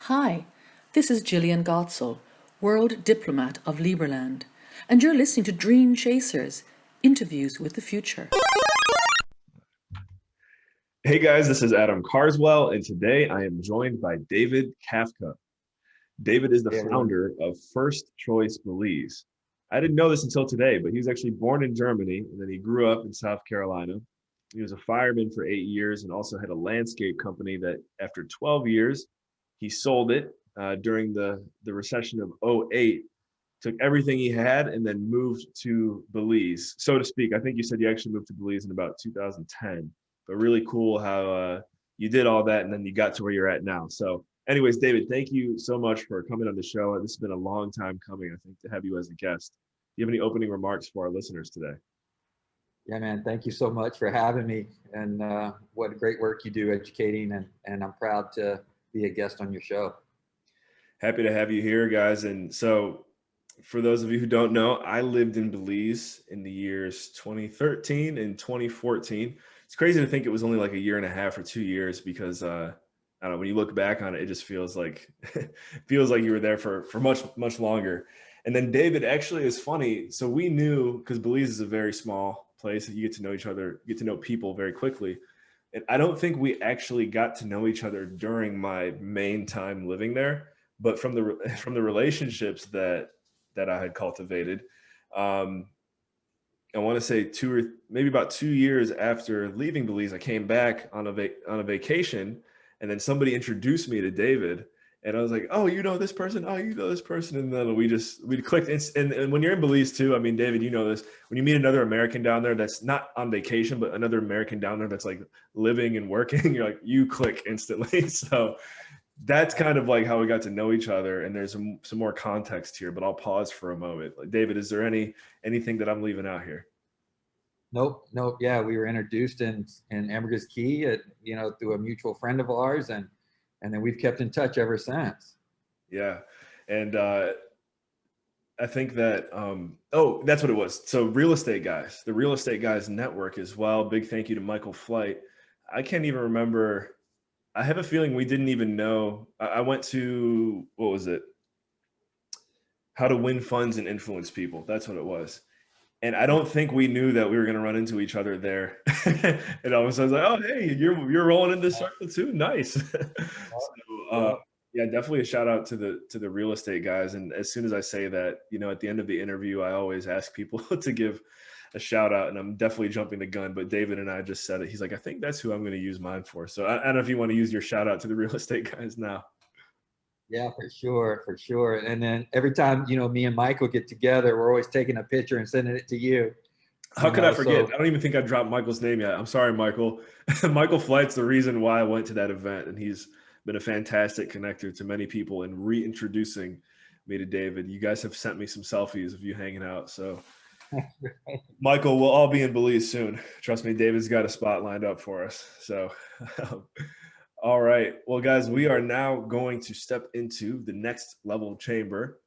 Hi, this is Gillian Gotzel, World Diplomat of Liberland, and you're listening to Dream Chasers, Interviews with the Future. Hey guys, this is Adam Carswell, and today I am joined by David Kafka. David is the Hey everyone. founder of First Choice Belize. I didn't know this until today, but he was actually born in Germany, and then he grew up in South Carolina. He was a fireman for 8 years and also had a landscape company that after 12 years, he sold it during the recession of '08, took everything he had and then moved to Belize, so to speak. I think you said you actually moved to Belize in about 2010, but really cool how you did all that and then you got to where you're at now. So anyways, David, thank you so much for coming on the show. This has been a long time coming, I think, to have you as a guest. Do you have any opening remarks for our listeners today? Yeah, man, thank you so much for having me, and what great work you do educating, and I'm proud to be a guest on your show. Happy to have you here, guys. And so for those of you who don't know, I lived in Belize in the years 2013 and 2014. It's crazy to think it was only like a year and a half or 2 years because I don't know, when you look back on it, it just feels like feels like you were there for much longer. And then David, actually is funny. So we knew, because Belize is a very small place, you get to know each other, get to know people very quickly. And I don't think we actually got to know each other during my main time living there, but from the from the relationships that I had cultivated. Um, I want to say maybe about 2 years after leaving Belize, I came back on a vacation, and then somebody introduced me to David, and I was like, "Oh, you know this person? Oh, you know this person?" And then we clicked. And when you're in Belize too, I mean, David, you know this. When you meet another American down there that's not on vacation, but another American down there that's like living and working, you're like, you click instantly. So that's kind of like how we got to know each other. And there's some more context here, but I'll pause for a moment. Like, David, is there anything that I'm leaving out here? Nope, nope. Yeah, we were introduced in Ambergris Key, through a mutual friend of ours, and then we've kept in touch ever since. Yeah. And I think that, oh, that's what it was. So the real estate guys network as well. Big thank you to Michael Flight. I can't even remember. I have a feeling we didn't even know. I went to, what was it? How to win funds and influence people. That's what it was. And I don't think we knew that we were going to run into each other there. And all of a sudden, I was like, "Oh, hey, you're rolling in this circle too. Nice." So, Yeah. yeah, definitely a shout out to the real estate guys. And as soon as I say that, at the end of the interview, I always ask people to give a shout out, and I'm definitely jumping the gun. But David and I just said it. He's like, "I think that's who I'm going to use mine for." So I don't know if you want to use your shout out to the real estate guys now. Yeah, for sure, for sure. And then every time, me and Michael get together, we're always taking a picture and sending it to you. How could I forget? So I don't even think I dropped Michael's name yet. I'm sorry, Michael. Michael Flight's the reason why I went to that event, and he's been a fantastic connector to many people and reintroducing me to David. You guys have sent me some selfies of you hanging out. So, Michael, we'll all be in Belize soon. Trust me, David's got a spot lined up for us. So, all right. Well, guys, we are now going to step into the next level chamber.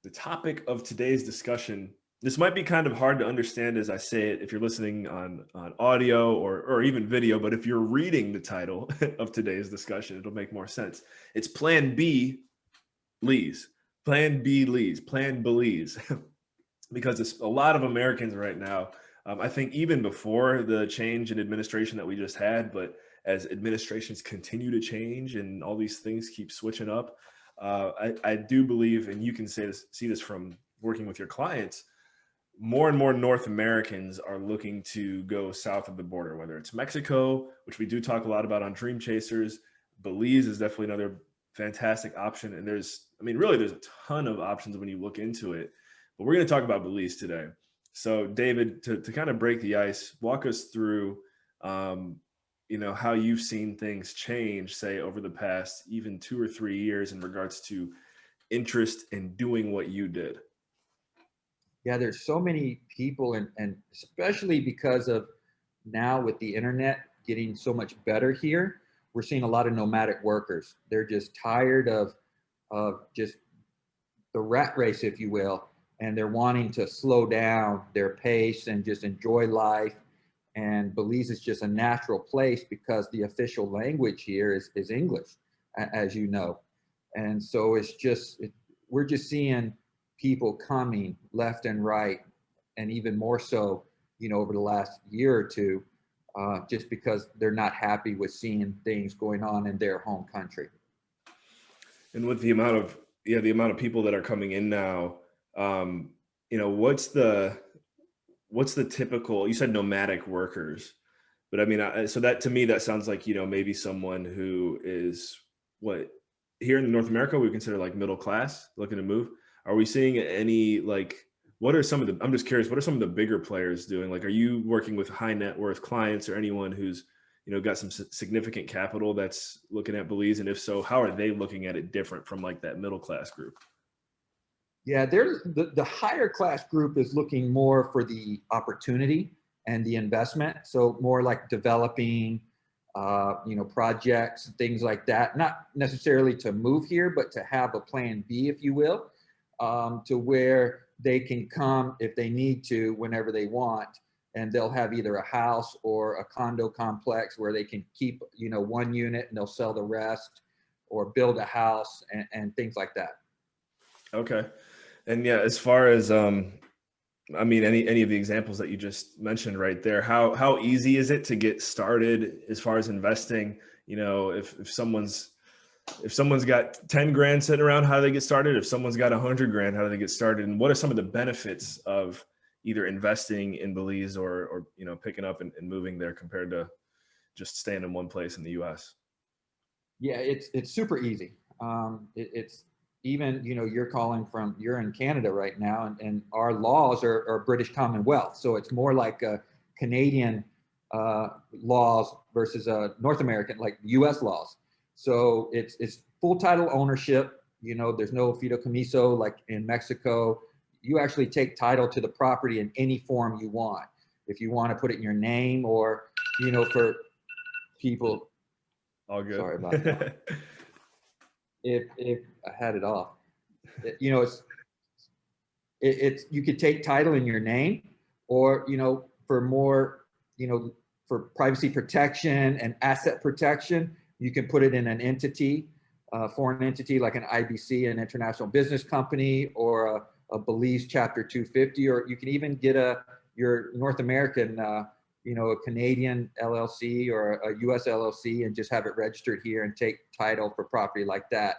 The topic of today's discussion, this might be kind of hard to understand as I say it if you're listening on audio or even video, but if you're reading the title of today's discussion, it'll make more sense. It's Plan B, Lee's. Plan B, Lee's. Plan Belize. Because it's a lot of Americans right now, I think even before the change in administration that we just had, but as administrations continue to change and all these things keep switching up, I do believe, and you can see this from working with your clients, more and more North Americans are looking to go south of the border, whether it's Mexico, which we do talk a lot about on Dream Chasers. Belize is definitely another fantastic option. And there's a ton of options when you look into it. But we're going to talk about Belize today. So, David, to kind of break the ice, walk us through, how you've seen things change, say, over the past even 2 or 3 years in regards to interest in doing what you did. yeah, there's so many people, and especially because of now with the internet getting so much better here, we're seeing a lot of nomadic workers. They're just tired of just the rat race, if you will, and they're wanting to slow down their pace and just enjoy life And Belize is just a natural place because the official language here is English, as you know. And so we're just seeing people coming left and right, and even more so, over the last year or two, just because they're not happy with seeing things going on in their home country. And with the amount of people that are coming in now, what's the typical, you said nomadic workers, but I mean, so that to me, that sounds like, maybe someone who is here in North America, we consider like middle class looking to move. Are we seeing any, I'm just curious, what are some of the bigger players doing? Like, are you working with high net worth clients or anyone who's, got some significant capital that's looking at Belize? And if so, how are they looking at it different from like that middle class group? Yeah, the higher class group is looking more for the opportunity and the investment. So more like developing, projects, things like that. Not necessarily to move here, but to have a plan B, if you will, to where they can come if they need to, whenever they want. And they'll have either a house or a condo complex where they can keep, one unit and they'll sell the rest, or build a house and things like that. Okay. And yeah, as far as, any of the examples that you just mentioned right there, how easy is it to get started as far as investing? If someone's got 10 grand sitting around, how do they get started? If someone's got 100 grand, how do they get started? And what are some of the benefits of either investing in Belize or picking up and moving there compared to just staying in one place in the US? Yeah, it's super easy. It's even, you're in Canada right now, and our laws are British Commonwealth. So it's more like Canadian laws versus North American, like US laws. So it's full title ownership. There's no fideicomiso like in Mexico. You actually take title to the property in any form you want. If you want to put it in your name, or, for people. All good. Sorry about that. If I had it off, it's you could take title in your name, or, for more, for privacy protection and asset protection, you can put it in an entity, foreign entity like an IBC, an international business company, or a Belize Chapter 250, or you can even get your North American, a Canadian LLC or a US LLC, and just have it registered here and take title for property like that.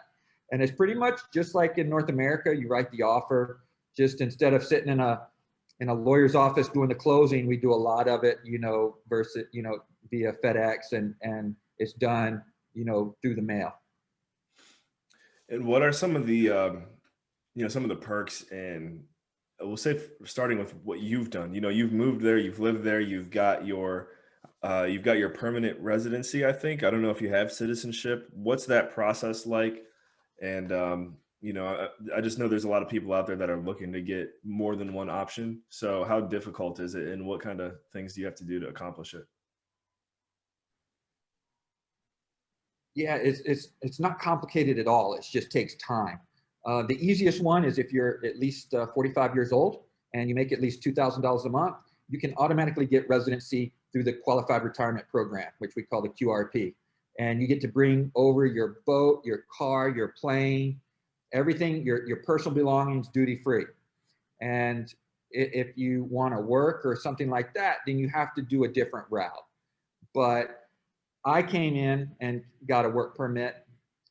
And it's pretty much just like in North America. You write the offer. Just instead of sitting in a lawyer's office doing the closing, we do a lot of it, versus, via FedEx, and it's done, through the mail. And what are some of the, some of the perks, and we'll say starting with what you've done, you've moved there, you've lived there, you've got your permanent residency, I think. I don't know if you have citizenship. What's that process like? And, I just know there's a lot of people out there that are looking to get more than one option. So how difficult is it, and what kind of things do you have to do to accomplish it? Yeah, it's not complicated at all. It just takes time. The easiest one is if you're at least 45 years old and you make at least $2,000 a month, you can automatically get residency through the Qualified Retirement Program, which we call the QRP. And you get to bring over your boat, your car, your plane, everything, your personal belongings, duty free. And if you want to work or something like that, then you have to do a different route. But I came in and got a work permit,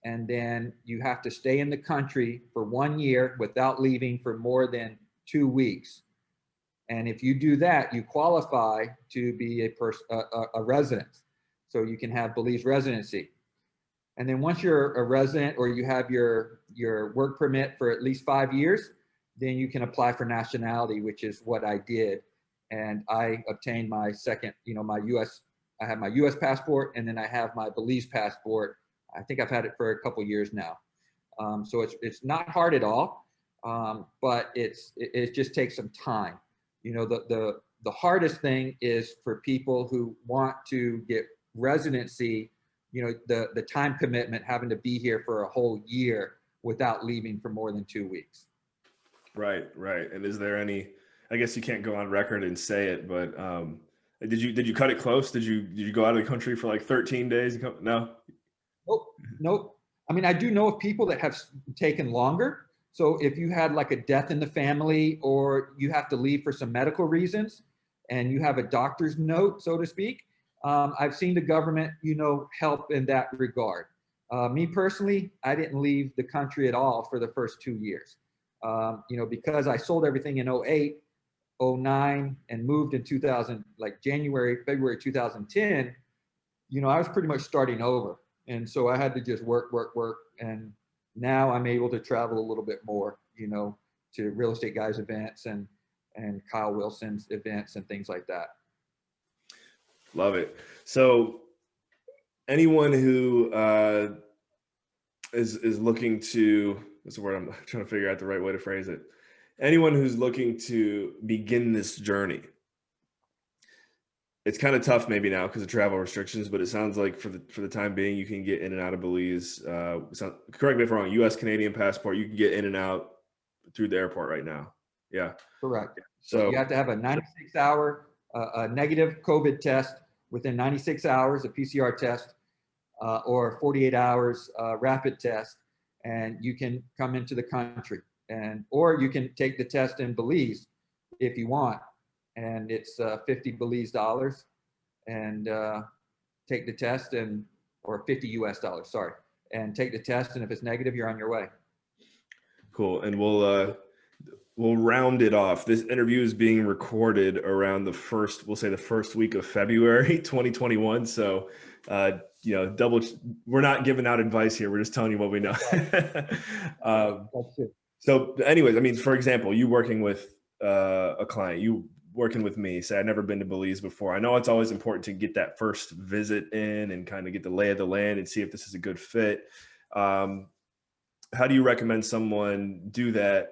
and then you have to stay in the country for 1 year without leaving for more than 2 weeks. And if you do that, you qualify to be a resident. So you can have Belize residency. And then once you're a resident, or you have your work permit for at least 5 years, then you can apply for nationality, which is what I did. And I obtained my second, I have my US passport, and then I have my Belize passport. I think I've had it for a couple years now. So it's not hard at all, but it just takes some time. The hardest thing is for people who want to get residency, the time commitment, having to be here for a whole year without leaving for more than 2 weeks. Right. And is there any, I guess you can't go on record and say it, but Did you cut it close? Did you go out of the country for like 13 days? No. Nope, nope. I mean, I do know of people that have taken longer. So if you had like a death in the family, or you have to leave for some medical reasons, and you have a doctor's note, so to speak, I've seen the government, help in that regard. Me personally, I didn't leave the country at all for the first 2 years, because I sold everything in '08, '09, and moved in 2000, like February 2010. I was pretty much starting over. And so I had to just work, work, work. And now I'm able to travel a little bit more, to Real Estate Guys events and Kyle Wilson's events and things like that. Love it. So anyone who is looking to, what's the word? I'm trying to figure out the right way to phrase it. Anyone who's looking to begin this journey, it's kind of tough maybe now because of travel restrictions, but it sounds like for the time being, you can get in and out of Belize. Correct me if I'm wrong, U.S. Canadian passport, you can get in and out through the airport right now. Yeah. Correct. So you have to have a 96-hour negative COVID test within 96 hours, a PCR test, or 48 hours rapid test, and you can come into the country. Or you can take the test in Belize if you want. And it's 50 Belize dollars, and take the test, or 50 US dollars, sorry, and take the test. And if it's negative, you're on your way. Cool. And we'll round it off. This interview is being recorded around we'll say the first week of February, 2021. So, we're not giving out advice here. We're just telling you what we know. That's it. So anyways, I mean, for example, you working with a client, you working with me, say I've never been to Belize before. I know it's always important to get that first visit in and kind of get the lay of the land and see if this is a good fit. How do you recommend someone do that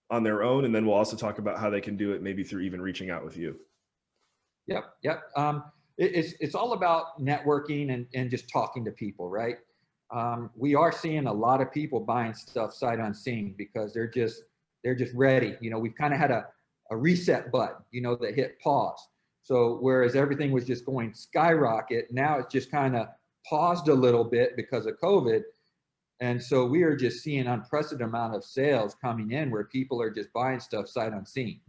on their own? And then we'll also talk about how they can do it maybe through even reaching out with you. Yep. It's all about networking and just talking to people, right? We are seeing a lot of people buying stuff sight unseen because they're just ready. We've kind of had a reset button, that hit pause. So whereas everything was just going skyrocket, now it's just kind of paused a little bit because of COVID. And so we are just seeing unprecedented amount of sales coming in where people are just buying stuff sight unseen.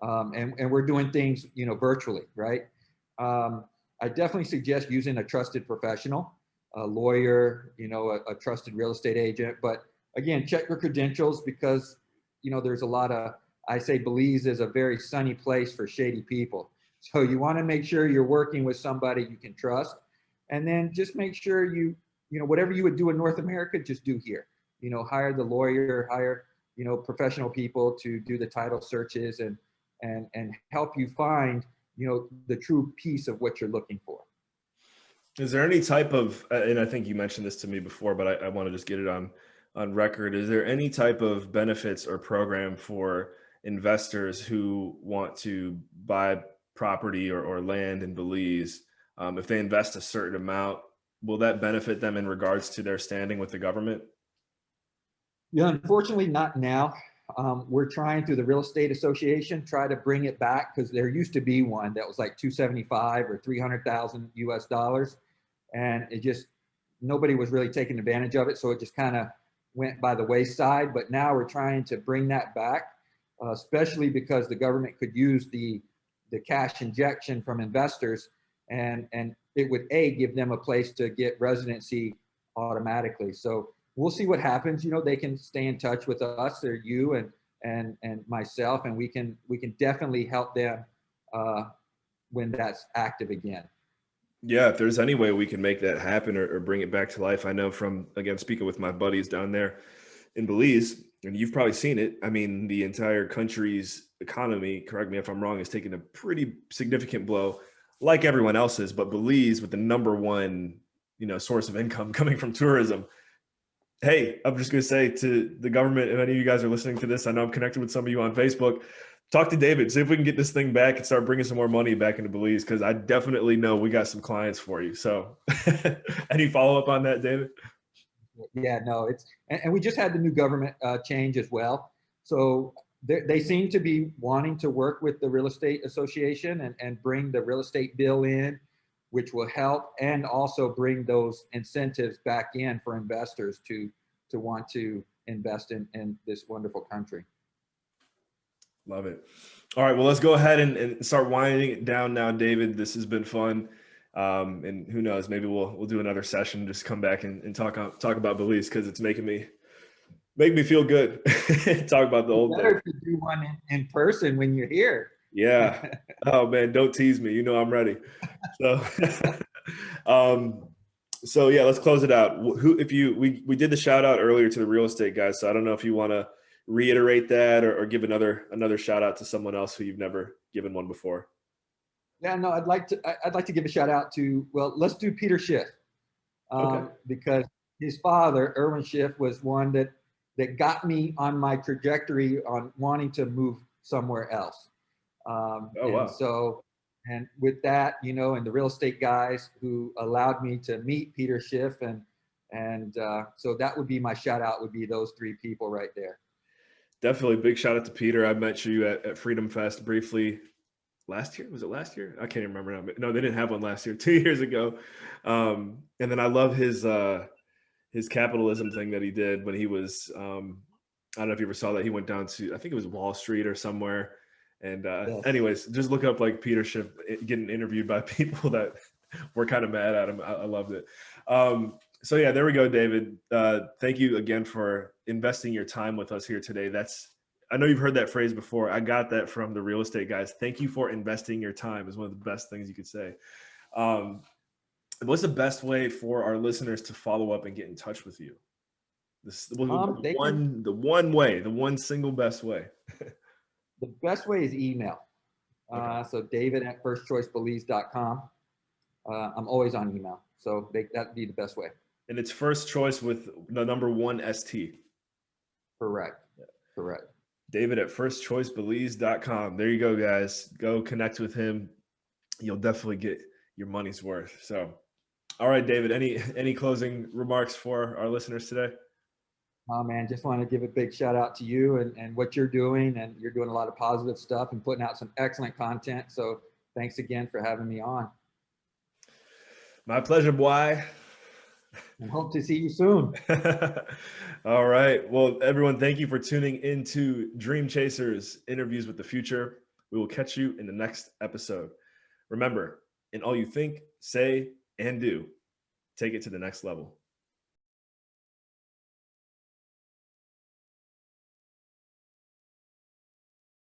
And we're doing things, virtually, right? I definitely suggest using a trusted professional, a lawyer, a trusted real estate agent. But again, check your credentials because, there's a lot of, I say Belize is a very sunny place for shady people. So you want to make sure you're working with somebody you can trust. And then just make sure whatever you would do in North America, just do here. Hire the lawyer, hire, professional people to do the title searches and help you find, the true piece of what you're looking for. Is there any type of, and I think you mentioned this to me before, but I want to just get it on record. Is there any type of benefits or program for investors who want to buy property or land in Belize? If they invest a certain amount, will that benefit them in regards to their standing with the government? Yeah, unfortunately not now. We're trying through the Real Estate Association, try to bring it back because there used to be one that was like 275 or 300,000 US dollars. And it just, nobody was really taking advantage of it. So it just kind of went by the wayside. But now we're trying to bring that back, especially because the government could use the cash injection from investors, and it would give them a place to get residency automatically. So we'll see what happens. They can stay in touch with us, or you and myself, and we can definitely help them when that's active again. Yeah, if there's any way we can make that happen or bring it back to life. I know from, again, speaking with my buddies down there in Belize, and you've probably seen it. I mean, the entire country's economy, correct me if I'm wrong, is taking a pretty significant blow, like everyone else's, but Belize with the number one, source of income coming from tourism. Hey, I'm just going to say to the government, if any of you guys are listening to this, I know I'm connected with some of you on Facebook, talk to David, see if we can get this thing back and start bringing some more money back into Belize, because I definitely know we got some clients for you. So any follow-up on that, David? Yeah, no, and we just had the new government change as well. So they seem to be wanting to work with the real estate association and bring the real estate bill in, which will help, and also bring those incentives back in for investors to want to invest in this wonderful country. Love it. All right, well, let's go ahead and start winding it down now, David. This has been fun. And who knows, maybe we'll do another session, just come back and talk about Belize, because it's making me feel good. Talk about the old days. Better to do one in person when you're here. Yeah. Oh man, don't tease me. You know I'm ready. So, so yeah, let's close it out. We did the shout out earlier to the real estate guys. So I don't know if you want to reiterate that or give another shout out to someone else who you've never given one before. Yeah, no, I'd like to give a shout out to, well, let's do Peter Schiff, Okay. because his father, Irwin Schiff, was one that got me on my trajectory on wanting to move somewhere else. Wow. So, and with that, and the real estate guys who allowed me to meet Peter Schiff, and so that would be my shout out, would be those three people right there. Definitely big shout out to Peter. I met you at Freedom Fest briefly last year. Was it last year? I can't even remember now. No, they didn't have one last year, 2 years ago. And then I love his capitalism thing that he did when he was, I don't know if you ever saw that. He went down to, I think it was Wall Street or somewhere. And Yes. anyways, just look up like Peter Schiff getting interviewed by people that were kind of mad at him. I loved it. So yeah, there we go, David. Thank you again for investing your time with us here today. I know you've heard that phrase before. I got that from the real estate guys. Thank you for investing your time is one of the best things you could say. What's the best way for our listeners to follow up and get in touch with you? The one single best way. The best way is email. Okay. So david@firstchoicebelize.com. I'm always on email. So that'd be the best way. And it's First Choice with the number 1 ST. Correct. Correct. David@firstchoicebelize.com. There you go, guys. Go connect with him. You'll definitely get your money's worth. So, all right, David, any closing remarks for our listeners today? Oh man, just want to give a big shout out to you and what you're doing. And you're doing a lot of positive stuff and putting out some excellent content. So thanks again for having me on. My pleasure, boy. And hope to see you soon. All right. Well, everyone, thank you for tuning into Dream Chasers Interviews with the Future. We will catch you in the next episode. Remember, in all you think, say, and do, take it to the next level.